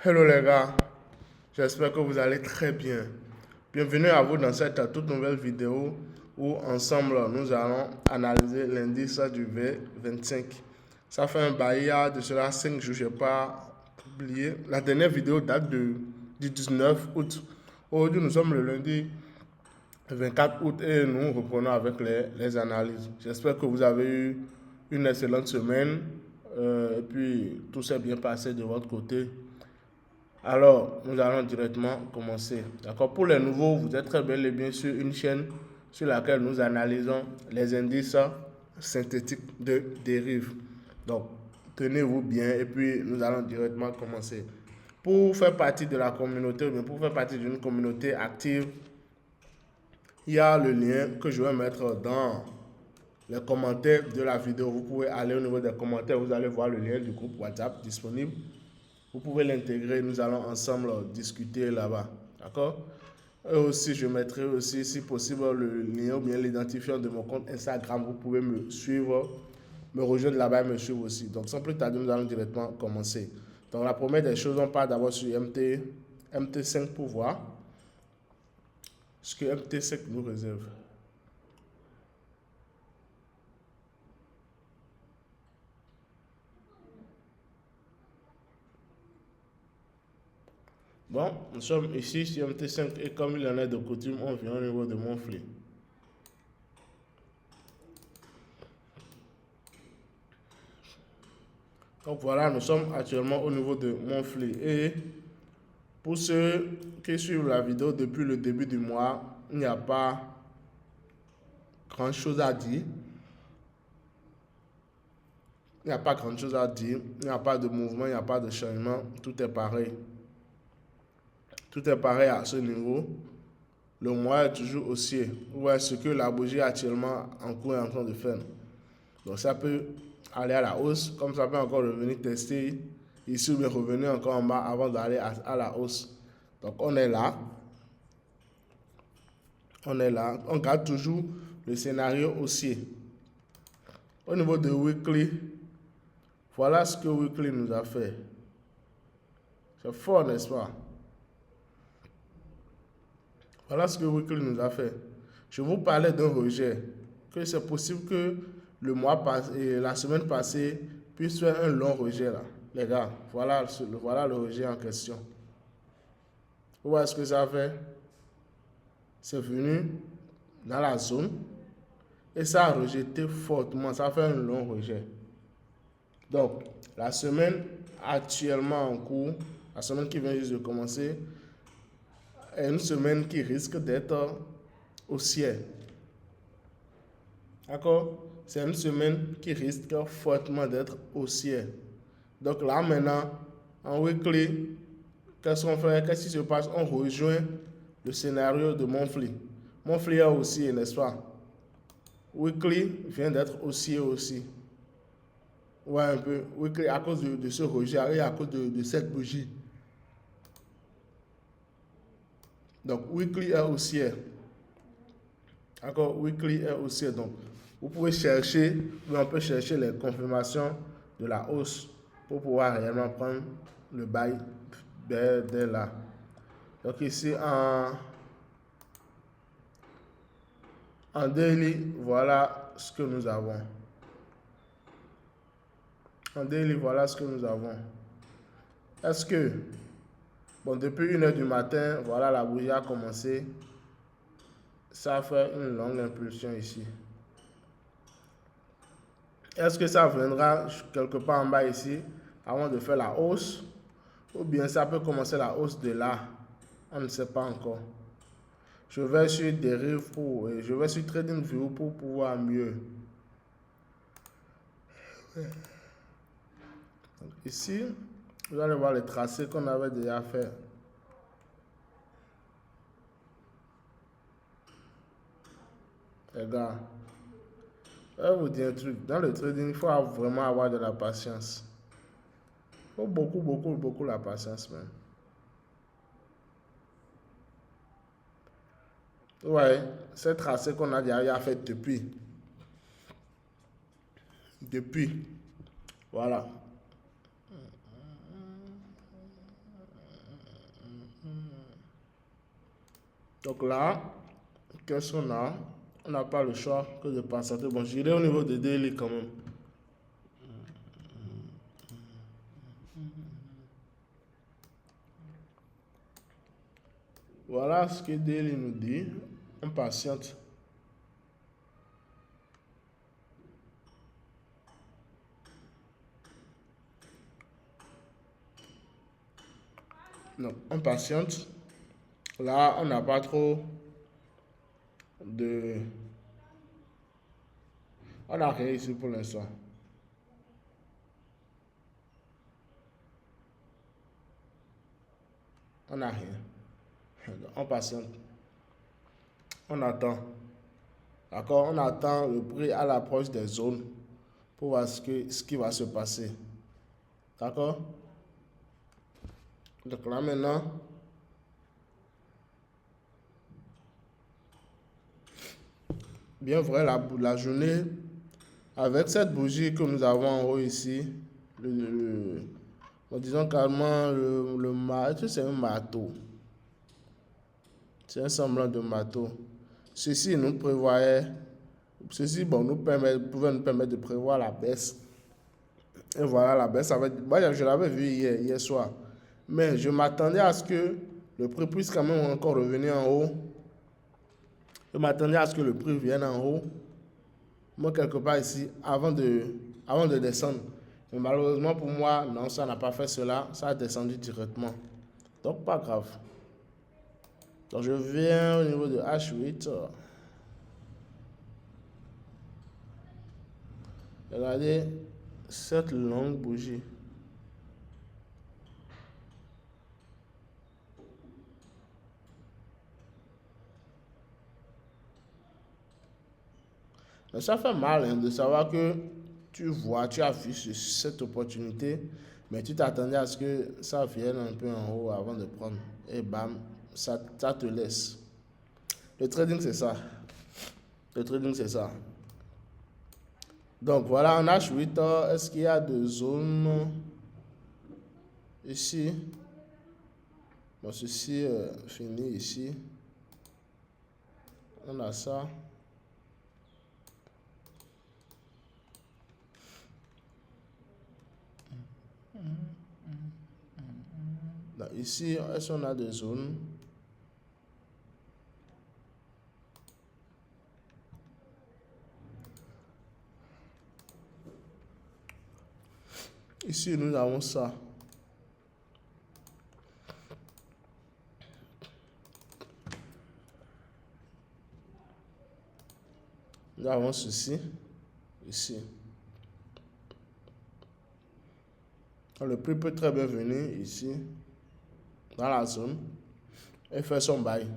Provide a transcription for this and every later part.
Hello les gars, j'espère que vous allez très bien. Bienvenue à vous dans cette toute nouvelle vidéo où ensemble nous allons analyser l'indice du V25. Ça fait un bail de cela 5 jours, je n'ai pas publié. La dernière vidéo date du 19 août. Aujourd'hui nous sommes le lundi 24 août et nous reprenons avec les analyses. J'espère que vous avez eu une excellente semaine et puis tout s'est bien passé de votre côté. Alors, nous allons directement commencer. D'accord. Pour les nouveaux, vous êtes très bel et bien sur une chaîne sur laquelle nous analysons les indices synthétiques de dérive. Donc, tenez-vous bien et puis nous allons directement commencer. Pour faire partie de la communauté, ou bien pour faire partie d'une communauté active, il y a le lien que je vais mettre dans les commentaires de la vidéo. Vous pouvez aller au niveau des commentaires, vous allez voir le lien du groupe WhatsApp disponible. Vous pouvez l'intégrer, nous allons ensemble discuter là-bas. D'accord? Et aussi, je mettrai aussi, si possible, le lien ou bien l'identifiant de mon compte Instagram. Vous pouvez me suivre, me rejoindre là-bas et me suivre aussi. Donc, sans plus tarder, nous allons directement commencer. Donc, la première des choses, on part d'abord sur MT5 pour voir ce que MT5 nous réserve. Bon, nous sommes ici sur MT5 et comme il en est de coutume, on vient au niveau de Monthly. Donc voilà, nous sommes actuellement au niveau de Monthly. Et pour ceux qui suivent la vidéo depuis le début du mois, il n'y a pas grand chose à dire. Il n'y a pas grand chose à dire. Il n'y a pas de mouvement, il n'y a pas de changement. Tout est pareil. Tout est pareil à ce niveau. Le mois est toujours haussier. Ouais, ce que la bougie actuellement en cours est en train de faire. Donc ça peut aller à la hausse, comme ça peut encore revenir tester ici ou bien revenir encore en bas avant d'aller à la hausse. Donc on est là. On est là. On garde toujours le scénario haussier. Au niveau de Weekly, voilà ce que Weekly nous a fait. C'est fort, n'est-ce pas? Voilà ce que Weekly nous a fait. Je vous parlais d'un rejet. Que c'est possible que le mois passé, la semaine passée puisse faire un long rejet là. Les gars, voilà le rejet en question. Vous voyez ce que ça fait? C'est venu dans la zone et ça a rejeté fortement. Ça fait un long rejet. Donc, la semaine actuellement en cours, la semaine qui vient juste de commencer, est une semaine qui risque d'être haussière. D'accord? C'est une semaine qui risque fortement d'être haussière. Donc là maintenant, en weekly, qu'est-ce qu'on fait? Qu'est-ce qui se passe? On rejoint le scénario de Monthly. Monthly est haussier, n'est-ce pas? Weekly vient d'être haussier aussi. Ouais, un peu. Weekly à cause de ce rejet et à cause de cette bougie. Donc, weekly est haussier. D'accord? Weekly est haussier. Donc, vous pouvez chercher, on peut chercher les confirmations de la hausse pour pouvoir réellement prendre le bail dès là. Donc, ici, en daily, voilà ce que nous avons. En daily, voilà ce que nous avons. Est-ce que, bon, depuis 1h du matin, voilà, la bougie a commencé. Ça fait une longue impulsion ici. Est-ce que ça viendra quelque part en bas ici avant de faire la hausse? Ou bien ça peut commencer la hausse de là? On ne sait pas encore. Je vais sur Derive je vais sur TradingView pour pouvoir mieux. Donc ici, vous allez voir les tracés qu'on avait déjà fait. Les gars, je vais vous dire un truc. Dans le trading, il faut vraiment avoir de la patience. Il faut beaucoup la patience, même. Ouais, ces tracés qu'on a déjà fait depuis. Voilà. Donc là, qu'est-ce qu'on a? On n'a pas le choix que de patienter. Bon, j'irai au niveau de daily quand même. Voilà ce que daily nous dit. On patiente. Donc, on patiente. Là, on n'a pas trop de... On n'a rien ici pour l'instant. On n'a rien. On patiente. On attend. D'accord? On attend le prix à l'approche des zones pour voir ce qui va se passer. D'accord? Donc là maintenant, bien vrai, la journée, avec cette bougie que nous avons en haut ici, disons carrément c'est un marteau. C'est un semblant de marteau. Ceci nous prévoyait, ceci bon, pouvait nous permettre de prévoir la baisse. Et voilà la baisse. Moi, je l'avais vu hier soir. Mais je m'attendais à ce que le prix puisse quand même encore revenir en haut. Je m'attendais à ce que le prix vienne en haut. Moi, quelque part ici, avant de descendre. Mais malheureusement pour moi, non, ça n'a pas fait cela. Ça a descendu directement. Donc, pas grave. Donc, je viens au niveau de H8. Regardez cette longue bougie. Mais ça fait mal hein, de savoir que tu affiches cette opportunité, mais tu t'attendais à ce que ça vienne un peu en haut avant de prendre. Et bam, ça te laisse. Le trading, c'est ça. Le trading, c'est ça. Donc voilà, en H8, est-ce qu'il y a deux zones ici? Bon, ceci fini ici. On a ça. Donc, ici, est-ce qu'on a des zones? Ici, nous avons ça. Nous avons ceci, ici. Le prix peut très bien venir ici, dans la zone, et faire son bail.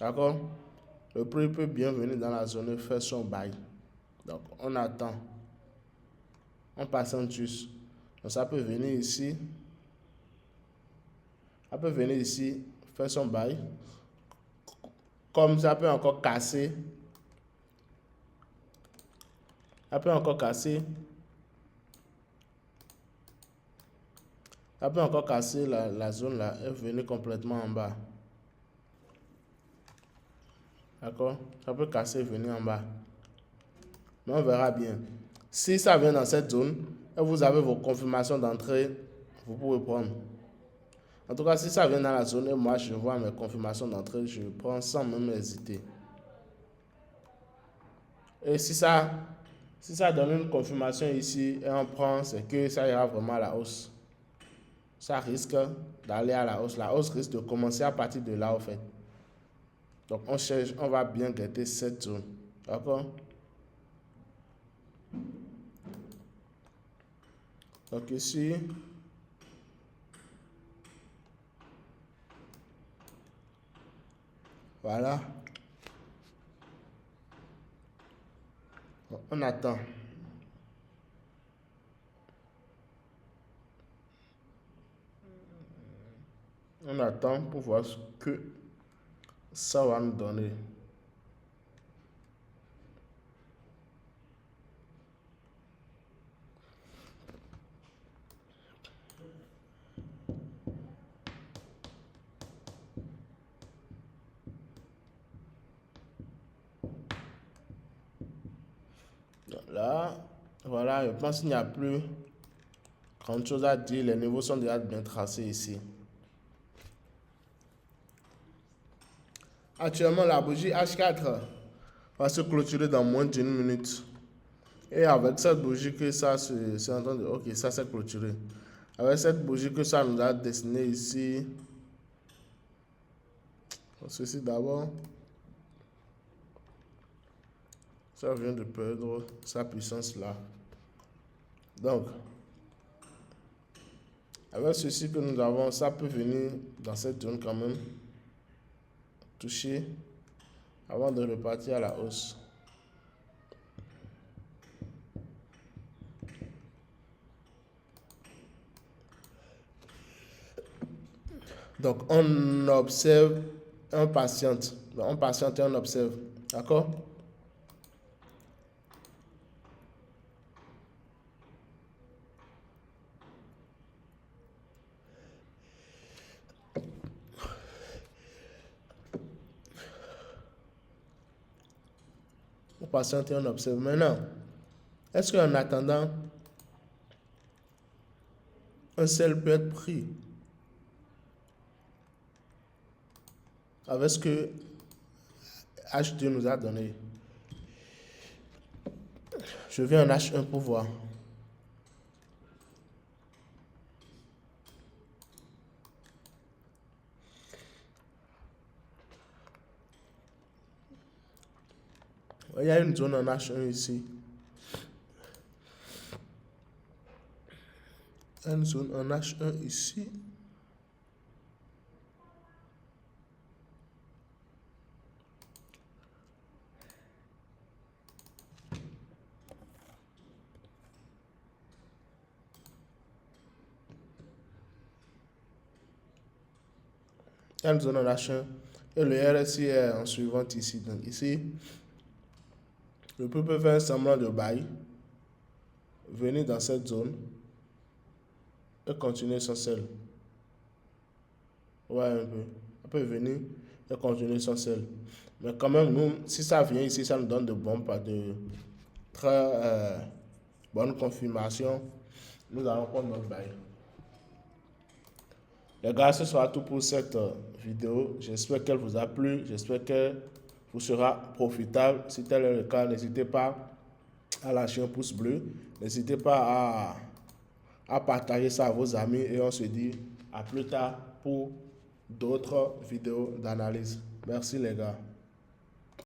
D'accord? Le prix peut bien venir dans la zone et faire son bail. Donc, on attend. On patiente juste. Donc, ça peut venir ici. Ça peut venir ici, faire son bail. Comme ça peut encore casser. Ça peut encore casser. Ça peut encore casser la zone là et venir complètement en bas. D'accord? Ça peut casser et venir en bas. Mais on verra bien. Si ça vient dans cette zone et vous avez vos confirmations d'entrée, vous pouvez prendre. En tout cas, si ça vient dans la zone et moi je vois mes confirmations d'entrée, je prends sans même hésiter. Et si ça donne une confirmation ici et on prend, c'est que ça ira vraiment à la hausse. Ça risque d'aller à la hausse. La hausse risque de commencer à partir de là, en fait. Donc, on va bien guetter cette zone. D'accord? Donc, ici, voilà. On attend. On attend pour voir ce que ça va nous donner. Là, voilà, je pense qu'il n'y a plus grand chose à dire. Les niveaux sont déjà bien tracés ici. Actuellement, la bougie H4 va se clôturer dans moins d'une minute. Et avec cette bougie que ça, c'est en train de... Ok, ça s'est clôturé. Avec cette bougie que ça nous a dessiné ici. Ceci d'abord. Ça vient de perdre sa puissance là. Donc, avec ceci que nous avons, ça peut venir dans cette zone quand même. Toucher avant de repartir à la hausse. Donc, on observe, on patiente. Donc, on patiente et on observe. D'accord? On patiente et on observe. Maintenant, est-ce qu'en attendant, un sel peut être pris avec ce que H2 nous a donné? Je vais en H1 pour voir. Il y a une zone en H1 ici. Il y a une zone en H1 ici. Il y a une zone en H1. Et le RSI est en suivante ici. Donc ici, le prix peut faire un semblant de bail, venir dans cette zone et continuer son sel. Ouais, un peu. On peut venir et continuer son sel. Mais quand même, nous, si ça vient ici, ça nous donne de très bonnes confirmations. Nous allons prendre notre bail. Les gars, ce sera tout pour cette vidéo. J'espère qu'elle vous a plu. J'espère qu'elle vous sera profitable. Si tel est le cas, n'hésitez pas à lâcher un pouce bleu. N'hésitez pas à partager ça à vos amis. Et on se dit à plus tard pour d'autres vidéos d'analyse. Merci les gars.